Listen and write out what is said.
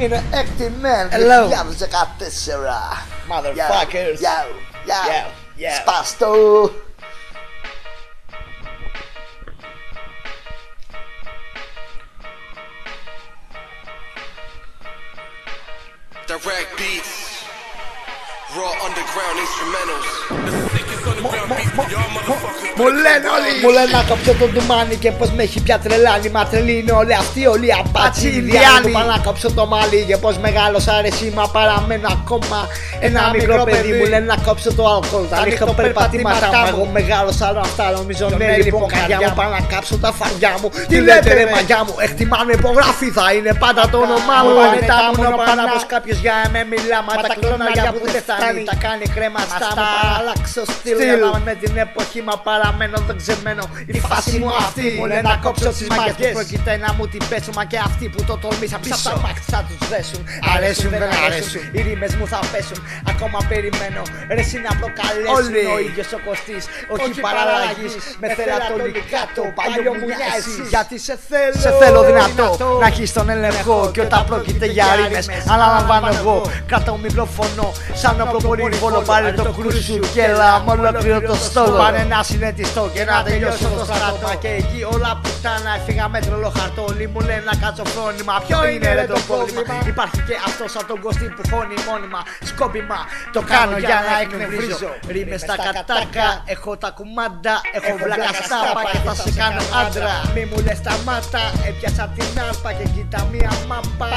Είναι εκτιμέν 2014. Motherfuckers. Σπάστο. Direct beats, raw underground instrumentals. The sickest underground beats for y'all motherfuckers. Μου λένε να κόψω το ντουμάνι και πως με έχει πια τρελάνει. Μα τρελή είναι όλοι αυτοί, όλοι απάτσι Ινδιάνοι. Πάω να κόψω το μάλι και πως μεγάλωσα αρεσίμα. Παραμένω ακόμα ένα μικρό παιδί. Μου λένε να κόψω το αλκοόλ, τα ρίχνω περπατήματά μου. Εγώ μεγάλωσα όλα αυτά, νομίζω ναι λοιπόν καρδιά μου. Πάω να κάψω τα φαρδιά μου. Τι λέτε ρε μαγιά μου, εκτιμάνε υπογραφή θα είναι πάντα το όνομά μου. Πανετά μόνο πάνω πως κάποιος για με μιλά. Μα τα κλωνάρια που δεν φτάνει τα κάνει κρέμα στα μου. Αλλάξω στυλ με την εποχή μα παραμένω δεν ξεμένω. Η φάση μου αυτή μου λένε να κόψω τις μάγκες που πρόκειται να μου την πέσουν. Μα και αυτοί που το τολμήσαν πίσω τα μάξ θα τους δέσουν. Αρέσουν δεν αρέσουν, οι ρήμες μου θα πέσουν. Ακόμα περιμένω ρε εσύ να προκαλέσουν. Ο ίδιος ο Κωστής, όχι παραλλαγής. Με θελατολικά το παλιό μου μοιάζει. Γιατί σε θέλω δυνατό να έχεις τον έλεγχο. Και όταν πρόκειται για ρήμες αναλαμβάνω εγώ. Κρατώ μικρόφωνο σαν να προπονεί βόλο. Πάρε το κρούσου και έλα μ' ολόκληρο το στόλο. Πάνε να συνετιστώ και να τελειώσω το στρατό. Και εκεί όλα πουτάνα έφυγα με τρελό χαρτό. Όλοι μου λένε να κάτσω φρόνημα. Ποιο είναι ρε το πρόβλημα? Υπάρχει και αυτός από τον Κωστή που χώνει μόνιμα. Σκόπιμα το κάνω για να εκνευρίζω. Ρήμες στα κατάκα, έχω τα κουμάντα. Έχω βλάκα στάπα και θα σε κάνω άντρα. Μη μου λες σταμάτα, έπιασα την άρπα και κοίτα μία μάπα.